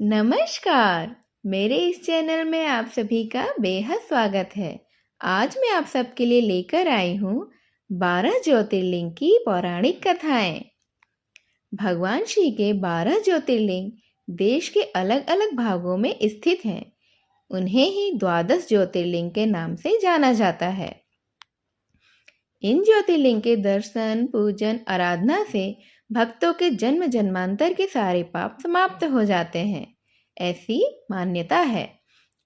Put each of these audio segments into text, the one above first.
नमस्कार। मेरे इस चैनल में आप सभी का बेहद स्वागत है। आज मैं आप सबके लिए लेकर आई हूँ 12 ज्योतिर्लिंग की पौराणिक कथाएं। भगवान शिव के 12 ज्योतिर्लिंग देश के अलग अलग भागों में स्थित हैं। उन्हें ही 12 ज्योतिर्लिंग के नाम से जाना जाता है। इन ज्योतिर्लिंग के दर्शन, पूजन, आराधना से भक्तों के जन्म जन्मांतर के सारे पाप समाप्त हो जाते हैं, ऐसी मान्यता है।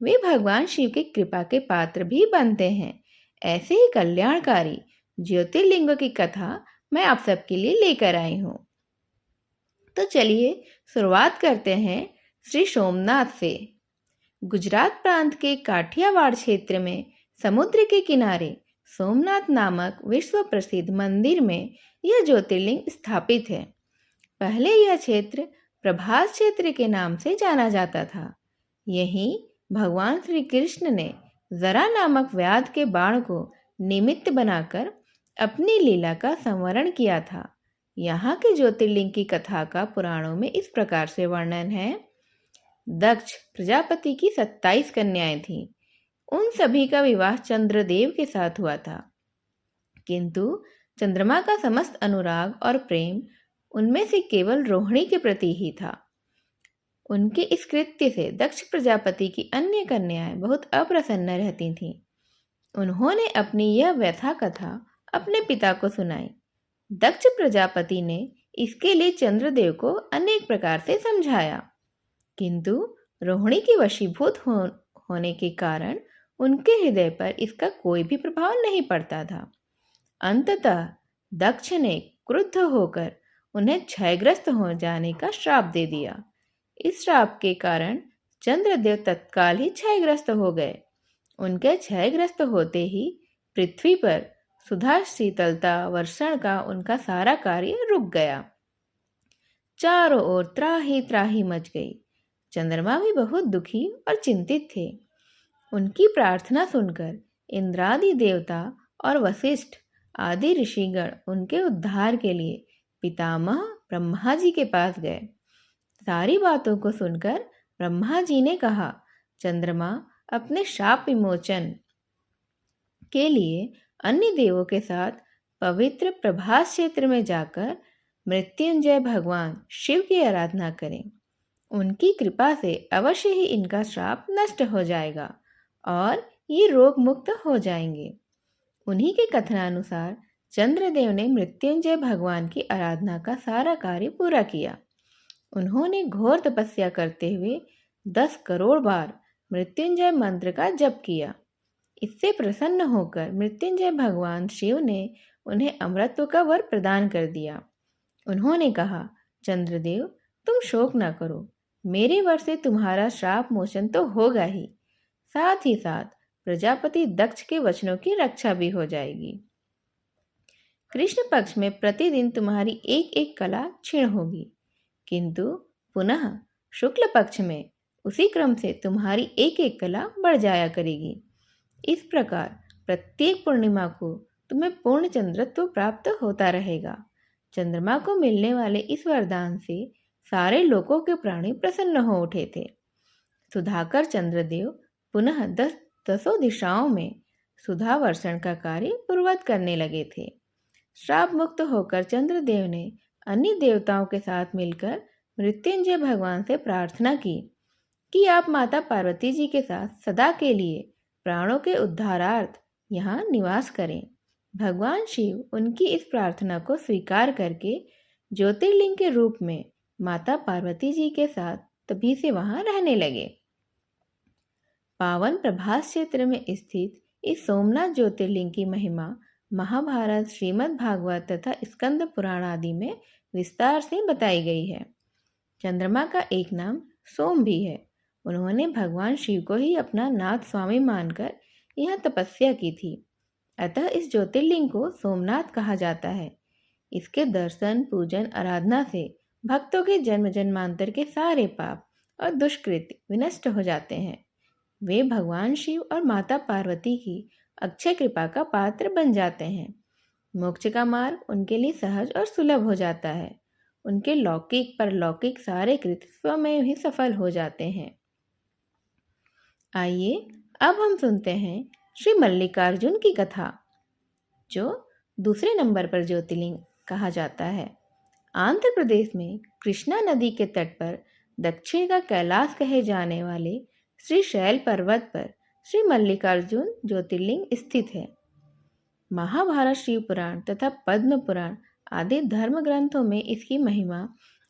वे भगवान शिव की कृपा के पात्र भी बनते हैं। ऐसे ही कल्याणकारी ज्योतिर्लिंगों की कथा मैं आप सबके लिए लेकर आई हूँ। तो चलिए शुरुआत करते हैं श्री सोमनाथ से। गुजरात प्रांत के काठियावाड़ क्षेत्र में समुद्र के किनारे सोमनाथ नामक विश्व प्रसिद्ध मंदिर में यह ज्योतिर्लिंग स्थापित है। पहले यह क्षेत्र प्रभास क्षेत्र के नाम से जाना जाता था। यहीं भगवान श्री कृष्ण ने जरा नामक व्याध के बाण को निमित्त बनाकर अपनी लीला का संवरण किया था। यहाँ के ज्योतिर्लिंग की कथा का पुराणों में इस प्रकार से वर्णन है। दक्ष प्रजापति की 27 कन्याएं थीं। उन सभी का विवाह चंद्रदेव के साथ हुआ था, किंतु चंद्रमा का समस्त अनुराग और प्रेम उनमें से केवल रोहिणी के प्रति ही था। उनके इस कृत्य से दक्ष प्रजापति की अन्य कन्याएं बहुत अप्रसन्न रहती थीं। उन्होंने अपनी यह व्यथा कथा अपने पिता को सुनाई। दक्ष प्रजापति ने इसके लिए चंद्रदेव को अनेक प्रकार से समझाया, किंतु रोहिणी के वशीभूत होने के कारण उनके हृदय पर इसका कोई भी प्रभाव नहीं पड़ता था। अंततः दक्ष ने क्रुद्ध होकर उन्हें क्षयग्रस्त हो जाने का श्राप दे दिया। इस श्राप के कारण चंद्रदेव तत्काल ही क्षयग्रस्त हो गए। उनके क्षयग्रस्त होते ही पृथ्वी पर सुधा, शीतलता, वर्षण का उनका सारा कार्य रुक गया। चारों ओर त्राही त्राही मच गई। चंद्रमा भी बहुत दुखी और चिंतित थे। उनकी प्रार्थना सुनकर इंद्रादि देवता और वशिष्ठ आदि ऋषिगण उनके उद्धार के लिए पितामह ब्रह्मा जी के पास गए। सारी बातों को सुनकर ब्रह्मा जी ने कहा, चंद्रमा अपने शाप विमोचन के लिए अन्य देवों के साथ पवित्र प्रभास क्षेत्र में जाकर मृत्युंजय भगवान शिव की आराधना करें। उनकी कृपा से अवश्य ही इनका श्राप नष्ट हो जाएगा और ये रोग मुक्त हो जाएंगे। उन्हीं के कथनानुसार चंद्रदेव ने मृत्युंजय भगवान की आराधना का सारा कार्य पूरा किया। उन्होंने घोर तपस्या करते हुए 10 करोड़ बार मृत्युंजय मंत्र का जप किया। इससे प्रसन्न होकर मृत्युंजय भगवान शिव ने उन्हें अमरत्व का वर प्रदान कर दिया। उन्होंने कहा, चंद्रदेव तुम शोक न करो, मेरे वर से तुम्हारा श्राप मोचन तो होगा ही, साथ ही साथ प्रजापति दक्ष के वचनों की रक्षा भी हो जाएगी। कृष्ण पक्ष में प्रतिदिन तुम्हारी एक एक कला क्षीण होगी, किंतु पुनः शुक्ल पक्ष में उसी क्रम से तुम्हारी एक एक कला बढ़ जाया करेगी। इस प्रकार प्रत्येक पूर्णिमा को तुम्हें पूर्ण चंद्रत्व प्राप्त होता रहेगा। चंद्रमा को मिलने वाले इस वरदान से सारे लोकों के प्राणी प्रसन्न हो उठे थे। सुधाकर चंद्रदेव पुनः 10 दिशाओं में सुधा वर्षण का कार्य पूर्ववत करने लगे थे। श्राप मुक्त होकर चंद्रदेव ने अन्य देवताओं के साथ मिलकर मृत्युंजय भगवान से प्रार्थना की कि आप माता पार्वती जी के साथ सदा के लिए प्राणों के उद्धारार्थ यहाँ निवास करें। भगवान शिव उनकी इस प्रार्थना को स्वीकार करके ज्योतिर्लिंग के रूप में माता पार्वती जी के साथ तभी से वहाँ रहने लगे। पावन प्रभास क्षेत्र में स्थित इस सोमनाथ ज्योतिर्लिंग की महिमा महाभारत, श्रीमद् भागवत तथा स्कंद पुराण आदि में विस्तार से बताई गई है। चंद्रमा का एक नाम सोम भी है। उन्होंने भगवान शिव को ही अपना नाथ स्वामी मानकर यह तपस्या की थी। अतः इस ज्योतिर्लिंग को सोमनाथ कहा जाता है। इसके दर्शन, पूजन, आराधना से भक्तों के जन्म जन्मांतर के सारे पाप और दुष्कृत्य विनष्ट हो जाते हैं। वे भगवान शिव और माता पार्वती की अक्षय कृपा का पात्र बन जाते हैं। मोक्ष का मार्ग उनके लिए सहज और सुलभ हो जाता है। उनके लौकिक परलौकिक सारे कृत्य स्वयं ही सफल हो जाते हैं। आइए अब हम सुनते हैं श्री मल्लिकार्जुन की कथा, जो दूसरे नंबर पर ज्योतिर्लिंग कहा जाता है। आंध्र प्रदेश में कृष्णा नदी के तट पर दक्षिण का कैलाश कहे जाने वाले श्री शैल पर्वत पर श्री मल्लिकार्जुन ज्योतिर्लिंग स्थित है। महाभारत, शिव पुराण तथा पद्म पुराण आदि धर्म ग्रंथों में इसकी महिमा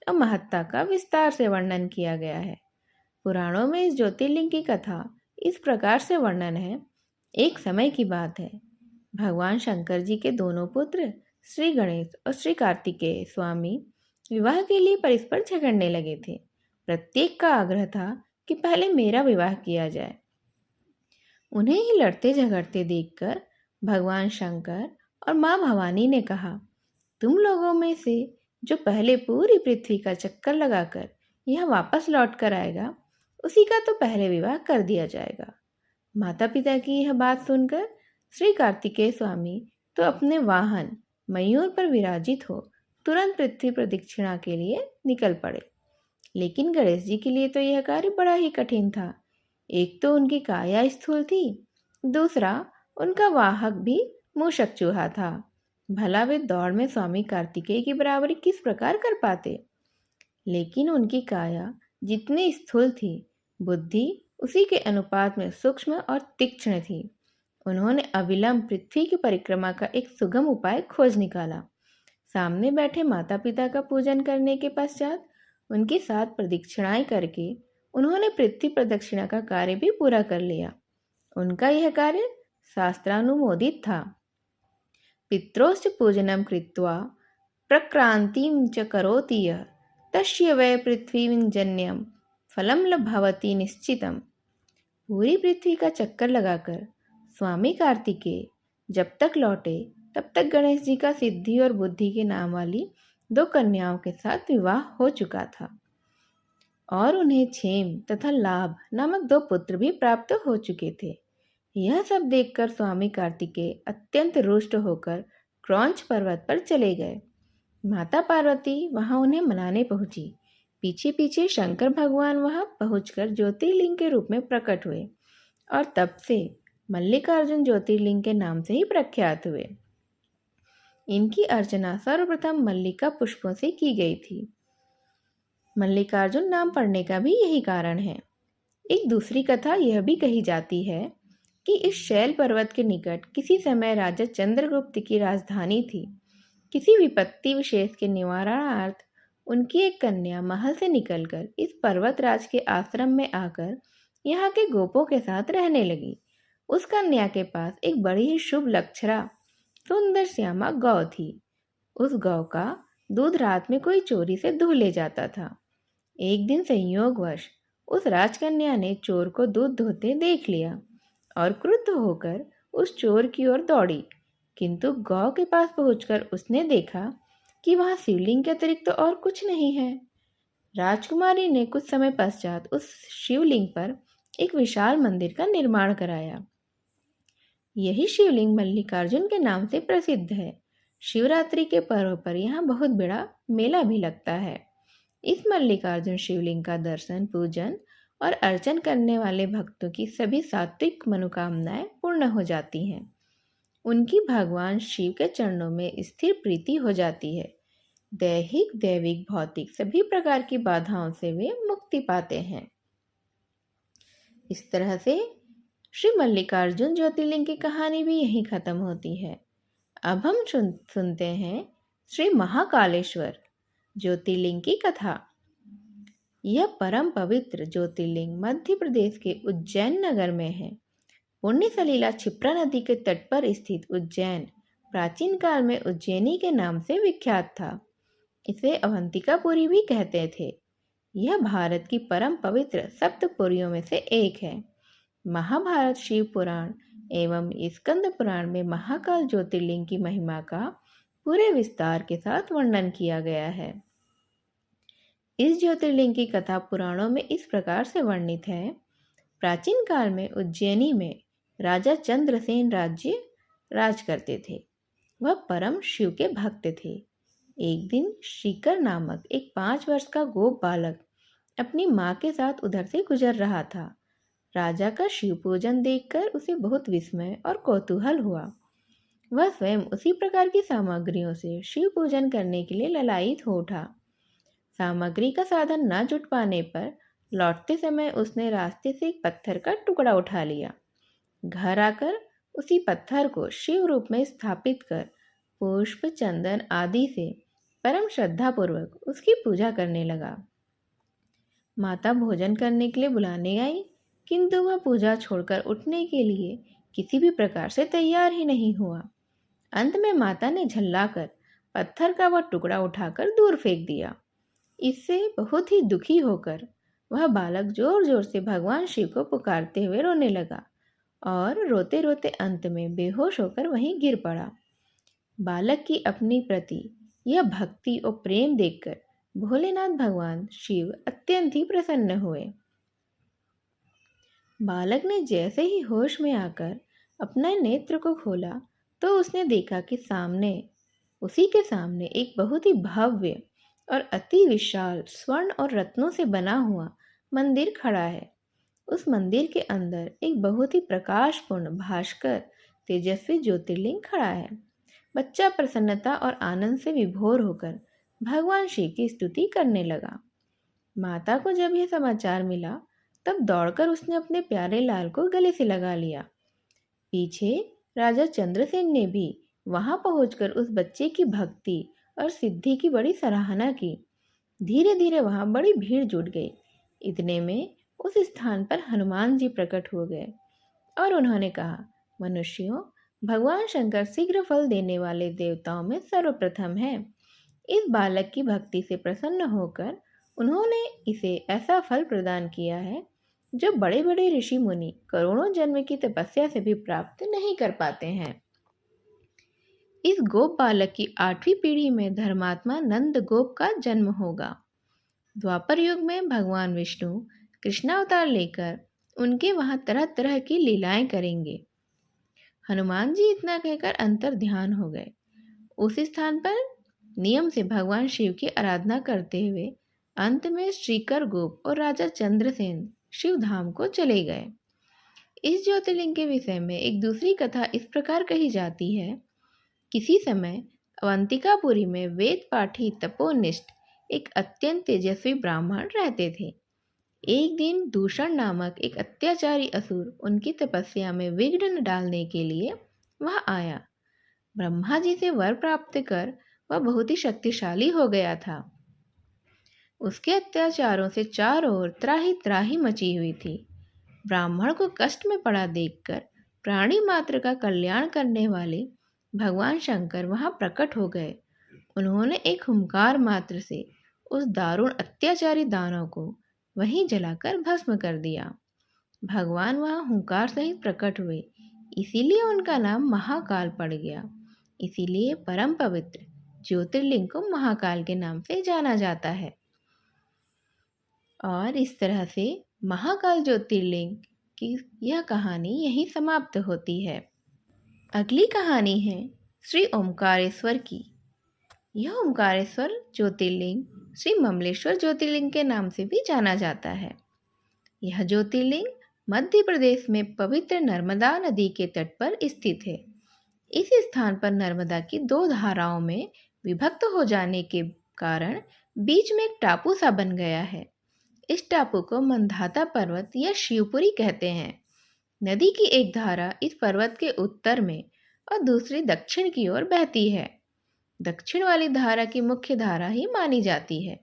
और महत्ता का विस्तार से वर्णन किया गया है। पुराणों में इस ज्योतिर्लिंग की कथा इस प्रकार से वर्णन है। एक समय की बात है, भगवान शंकर जी के दोनों पुत्र श्री गणेश और श्री कार्तिकेय स्वामी विवाह के लिए परस्पर झगड़ने लगे थे। प्रत्येक का आग्रह था कि पहले मेरा विवाह किया जाए। उन्हें ही लड़ते झगड़ते देखकर भगवान शंकर और माँ भवानी ने कहा, तुम लोगों में से जो पहले पूरी पृथ्वी का चक्कर लगाकर यह वापस लौट कर आएगा, उसी का तो पहले विवाह कर दिया जाएगा। माता पिता की यह बात सुनकर श्री कार्तिकेय स्वामी तो अपने वाहन मयूर पर विराजित हो तुरंत पृथ्वी प्रदक्षिणा के लिए निकल पड़े। लेकिन गणेश जी के लिए तो यह कार्य बड़ा ही कठिन था। एक तो उनकी काया स्थूल थी, दूसरा उनका वाहक भी मूषक चूहा था। भला वे दौड़ में स्वामी कार्तिकेय की बराबरी किस प्रकार कर पाते। लेकिन उनकी काया जितनी स्थूल थी, बुद्धि उसी के अनुपात में सूक्ष्म और तीक्ष्ण थी। उन्होंने अविलंब पृथ्वी की परिक्रमा का एक सुगम उपाय खोज निकाला। सामने बैठे माता पिता का पूजन करने के पश्चात उनकी 7 प्रदक्षिणाएं करके उन्होंने पृथ्वी प्रदक्षिणा का कार्य भी पूरा कर लिया। उनका यह कार्य शास्त्रानुमोदित था। पित्रोश्च पूजनम कृत्वा प्रक्रांतिं च करोति यः तस्य वै पृथ्वीजन्यं फलं लभवति निश्चितम। पूरी पृथ्वी का चक्कर लगाकर स्वामी कार्तिकेय जब तक लौटे तब तक गणेश जी का सिद्धि और बुद्धि के नाम वाली 2 कन्याओं के साथ विवाह हो चुका था और उन्हें क्षेम तथा लाभ नामक 2 पुत्र भी प्राप्त हो चुके थे। यह सब देखकर स्वामी कार्तिकेय अत्यंत रुष्ट होकर क्रौंच पर्वत पर चले गए। माता पार्वती वहां उन्हें मनाने पहुंची। पीछे पीछे शंकर भगवान वहां पहुंचकर ज्योतिर्लिंग के रूप में प्रकट हुए और तब से मल्लिकार्जुन ज्योतिर्लिंग के नाम से ही प्रख्यात हुए। इनकी अर्चना सर्वप्रथम मल्लिका पुष्पों से की गई थी। मल्लिकार्जुन नाम पड़ने का भी यही कारण है। एक दूसरी कथा यह भी कही जाती है कि इस शैल पर्वत के निकट किसी समय राजा चंद्रगुप्त की राजधानी थी। किसी विपत्ति विशेष के निवारणार्थ उनकी एक कन्या महल से निकलकर इस पर्वतराज के आश्रम में आकर यहाँ के गोपों के साथ रहने लगी। उस कन्या के पास एक बड़ी ही शुभ लक्षणा सुंदर श्यामा गौ थी। उस गौ का दूध रात में कोई चोरी से दूह ले जाता था। एक दिन संयोगवश उस राजकन्या ने चोर को दूध दोहते देख लिया और क्रुद्ध होकर उस चोर की ओर दौड़ी। किंतु गौ के पास पहुंचकर उसने देखा कि वहां शिवलिंग के अतिरिक्त तो और कुछ नहीं है। राजकुमारी ने कुछ समय पश्चात उस शिवलिंग पर एक विशाल मंदिर का निर्माण कराया। यही शिवलिंग मल्लिकार्जुन के नाम से प्रसिद्ध है। शिवरात्रि के पर्व पर यहाँ बहुत बड़ा मेला भी लगता है। इस मल्लिकार्जुन शिवलिंग का दर्शन, पूजन और अर्चन करने वाले भक्तों की सभी सात्विक मनोकामनाएं पूर्ण हो जाती हैं। उनकी भगवान शिव के चरणों में स्थिर प्रीति हो जाती है। दैहिक, दैविक, भौतिक सभी प्रकार की बाधाओं से वे मुक्ति पाते हैं। इस तरह से श्री मल्लिकार्जुन ज्योतिर्लिंग की कहानी भी यहीं खत्म होती है। अब हम सुनते हैं श्री महाकालेश्वर ज्योतिर्लिंग की कथा। यह परम पवित्र ज्योतिर्लिंग मध्य प्रदेश के उज्जैन नगर में है। पुण्य सलीला क्षिप्रा नदी के तट पर स्थित उज्जैन प्राचीन काल में उज्जैनी के नाम से विख्यात था। इसे अवंतिकापुरी भी कहते थे। यह भारत की परम पवित्र सप्तपुरियों में से एक है। महाभारत, शिव पुराण एवं स्कंद पुराण में महाकाल ज्योतिर्लिंग की महिमा का पूरे विस्तार के साथ वर्णन किया गया है। इस ज्योतिर्लिंग की कथा पुराणों में इस प्रकार से वर्णित है। प्राचीन काल में उज्जैनी में राजा चंद्रसेन राज करते थे। वह परम शिव के भक्त थे। एक दिन श्रीकर नामक एक 5 वर्ष का गोप बालक अपनी माँ के साथ उधर से गुजर रहा था। राजा का शिव पूजन देखकर उसे बहुत विस्मय और कौतूहल हुआ। वह स्वयं उसी प्रकार की सामग्रियों से शिव पूजन करने के लिए ललायित हो उठा। सामग्री का साधन न जुट पाने पर लौटते समय उसने रास्ते से एक पत्थर का टुकड़ा उठा लिया। घर आकर उसी पत्थर को शिव रूप में स्थापित कर पुष्प चंदन आदि से परम श्रद्धा पूर्वक उसकी पूजा करने लगा। माता भोजन करने के लिए बुलाने आई, किंतु वह पूजा छोड़कर उठने के लिए किसी भी प्रकार से तैयार ही नहीं हुआ। अंत में माता ने झल्लाकर पत्थर का वह टुकड़ा उठाकर दूर फेंक दिया। इससे बहुत ही दुखी होकर वह बालक जोर जोर से भगवान शिव को पुकारते हुए रोने लगा और रोते रोते अंत में बेहोश होकर वहीं गिर पड़ा। बालक की अपनी प्रति यह भक्ति और प्रेम देखकर भोलेनाथ भगवान शिव अत्यंत ही प्रसन्न हुए। बालक ने जैसे ही होश में आकर अपना नेत्र को खोला तो उसने देखा कि उसी के सामने एक बहुत ही भव्य और अति विशाल स्वर्ण और रत्नों से बना हुआ मंदिर खड़ा है। उस मंदिर के अंदर एक बहुत ही प्रकाशपूर्ण भास्कर तेजस्वी ज्योतिर्लिंग खड़ा है। बच्चा प्रसन्नता और आनंद से विभोर होकर भगवान शिव की स्तुति करने लगा। माता को जब यह समाचार मिला तब दौड़कर उसने अपने प्यारे लाल को गले से लगा लिया। पीछे राजा चंद्रसेन ने भी वहां पहुंचकर उस बच्चे की भक्ति और सिद्धि की बड़ी सराहना की। धीरे धीरे वहां बड़ी भीड़ जुट गई। इतने में उस स्थान पर हनुमान जी प्रकट हो गए और उन्होंने कहा, मनुष्यों, भगवान शंकर शीघ्र फल देने वाले देवताओं में सर्वप्रथम है। इस बालक की भक्ति से प्रसन्न होकर उन्होंने इसे ऐसा फल प्रदान किया है जो बड़े बड़े ऋषि मुनि करोड़ों जन्म की तपस्या से भी प्राप्त नहीं कर पाते हैं। इस गोप बालक की 8वीं पीढ़ी में धर्मात्मा नंद गोप का जन्म होगा। द्वापर युग में भगवान विष्णु कृष्णावतार लेकर उनके वहां तरह तरह की लीलाएं करेंगे। हनुमान जी इतना कहकर अंतर ध्यान हो गए। उस स्थान पर नियम से भगवान शिव की आराधना करते हुए अंत में श्रीकर गोप और राजा चंद्रसेन शिव धाम को चले गए। इस ज्योतिर्लिंग के विषय में एक दूसरी कथा इस प्रकार कही जाती है। किसी समय अवंतिकापुरी में वेद पाठी तपोनिष्ठ एक अत्यंत तेजस्वी ब्राह्मण रहते थे। एक दिन दूषण नामक एक अत्याचारी असुर उनकी तपस्या में विघ्न डालने के लिए वह आया। ब्रह्मा जी से वर प्राप्त कर वह बहुत ही शक्तिशाली हो गया था। उसके अत्याचारों से चारों ओर त्राही त्राही मची हुई थी। ब्राह्मण को कष्ट में पड़ा देखकर प्राणी मात्र का कल्याण करने वाले भगवान शंकर वहां प्रकट हो गए। उन्होंने एक हुंकार मात्र से उस दारुण अत्याचारी दानव को वहीं जलाकर भस्म कर दिया। भगवान वहां हुंकार सहित प्रकट हुए, इसीलिए उनका नाम महाकाल पड़ गया। इसीलिए परम पवित्र ज्योतिर्लिंग को महाकाल के नाम से जाना जाता है। और इस तरह से महाकाल ज्योतिर्लिंग की यह कहानी यहीं समाप्त होती है। अगली कहानी है श्री ओमकारेश्वर की। यह ओमकारेश्वर ज्योतिर्लिंग श्री ममलेश्वर ज्योतिर्लिंग के नाम से भी जाना जाता है। यह ज्योतिर्लिंग मध्य प्रदेश में पवित्र नर्मदा नदी के तट पर स्थित है। इस स्थान पर नर्मदा की 2 धाराओं में विभक्त हो जाने के कारण बीच में एक टापू सा बन गया है। इस टापू को मंधाता पर्वत या शिवपुरी कहते हैं। नदी की एक धारा इस पर्वत के उत्तर में और दूसरी दक्षिण की ओर बहती है। दक्षिण वाली धारा की मुख्य धारा ही मानी जाती है।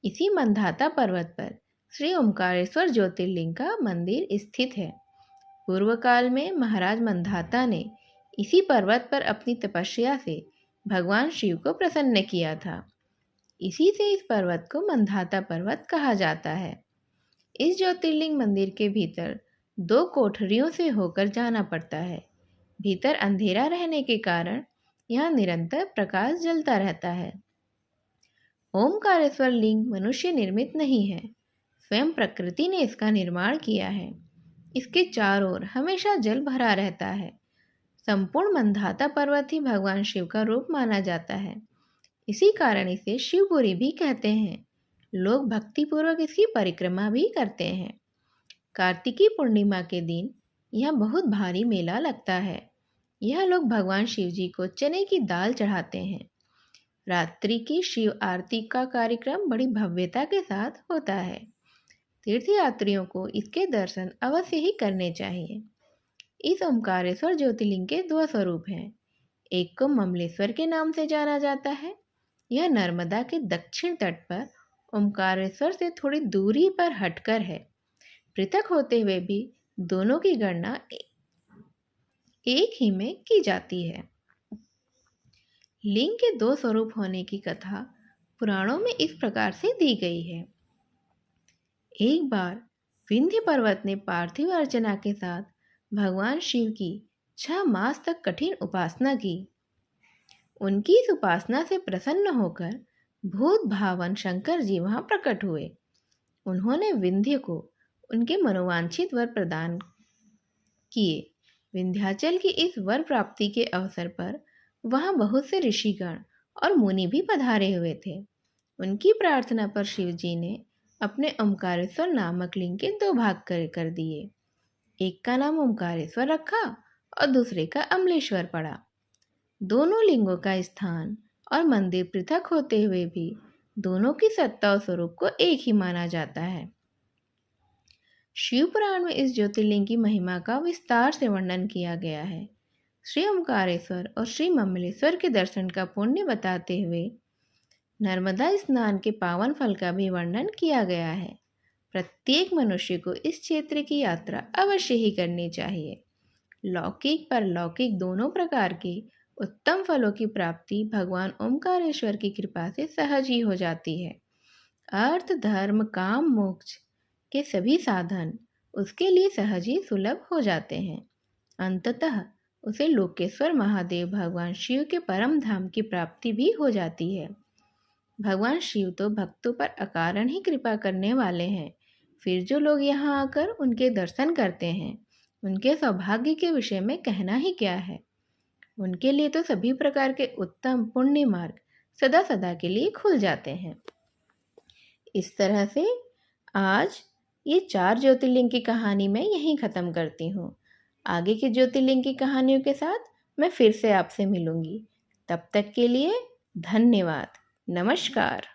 इसी मंधाता पर्वत पर श्री ओमकारेश्वर ज्योतिर्लिंग का मंदिर स्थित है। पूर्व काल में महाराज मंधाता ने इसी पर्वत पर अपनी तपस्या से भगवान शिव को प्रसन्न किया था। इसी से इस पर्वत को मंधाता पर्वत कहा जाता है। इस ज्योतिर्लिंग मंदिर के भीतर 2 कोठरियों से होकर जाना पड़ता है। भीतर अंधेरा रहने के कारण यहाँ निरंतर प्रकाश जलता रहता है। ओमकारेश्वर लिंग मनुष्य निर्मित नहीं है, स्वयं प्रकृति ने इसका निर्माण किया है। इसके चारों ओर हमेशा जल भरा रहता है। संपूर्ण मंधाता पर्वत ही भगवान शिव का रूप माना जाता है। इसी कारण इसे शिवपुरी भी कहते हैं। लोग भक्तिपूर्वक इसकी परिक्रमा भी करते हैं। कार्तिकी पूर्णिमा के दिन यहाँ बहुत भारी मेला लगता है। यह लोग भगवान शिव जी को चने की दाल चढ़ाते हैं। रात्रि की शिव आरती का कार्यक्रम बड़ी भव्यता के साथ होता है। तीर्थयात्रियों को इसके दर्शन अवश्य ही करने चाहिए। इस ओमकारेश्वर ज्योतिर्लिंग के दो स्वरूप हैं। एक को ममलेश्वर के नाम से जाना जाता है। यह नर्मदा के दक्षिण तट पर ओमकारेश्वर से थोड़ी दूरी पर हटकर है। पृथक होते हुए भी दोनों की गणना एक ही में की जाती है। लिंग के दो स्वरूप होने की कथा पुराणों में इस प्रकार से दी गई है। एक बार विंध्य पर्वत ने पार्थिव अर्चना के साथ भगवान शिव की 6 मास तक कठिन उपासना की। उनकी इस उपासना से प्रसन्न होकर भूत भावन शंकर जी वहां प्रकट हुए। उन्होंने विंध्य को उनके मनोवांछित वर प्रदान किए। विंध्याचल की इस वर प्राप्ति के अवसर पर वहां बहुत से ऋषिगण और मुनि भी पधारे हुए थे। उनकी प्रार्थना पर शिव जी ने अपने ओमकारेश्वर नामक लिंग के 2 भाग कर दिए। एक का नाम ओमकारेश्वर रखा और दूसरे का अमलेश्वर पड़ा। दोनों लिंगों का स्थान और मंदिर पृथक होते हुए भी दोनों की सत्ता और स्वरूप को एक ही माना जाता है। शिव पुराण में इस ज्योतिर्लिंग की महिमा का विस्तार से वर्णन किया गया है। श्री ओमकारेश्वर और श्री ममलेश्वर के दर्शन का पुण्य बताते हुए नर्मदा स्नान के पावन फल का भी वर्णन किया गया है। प्रत्येक मनुष्य को इस क्षेत्र की यात्रा अवश्य ही करनी चाहिए। लौकिक परलौकिक दोनों प्रकार के उत्तम फलों की प्राप्ति भगवान ओमकारेश्वर की कृपा से सहज ही हो जाती है। अर्थ धर्म काम मोक्ष के सभी साधन उसके लिए सहज ही सुलभ हो जाते हैं। अंततः उसे लोकेश्वर महादेव भगवान शिव के परम धाम की प्राप्ति भी हो जाती है। भगवान शिव तो भक्तों पर अकारण ही कृपा करने वाले हैं। फिर जो लोग यहाँ आकर उनके दर्शन करते हैं, उनके सौभाग्य के विषय में कहना ही क्या है। उनके लिए तो सभी प्रकार के उत्तम पुण्य मार्ग सदा सदा के लिए खुल जाते हैं। इस तरह से आज ये 4 ज्योतिर्लिंग की कहानी मैं यहीं ख़त्म करती हूँ। आगे के ज्योतिर्लिंग की कहानियों के साथ मैं फिर से आपसे मिलूँगी। तब तक के लिए धन्यवाद। नमस्कार।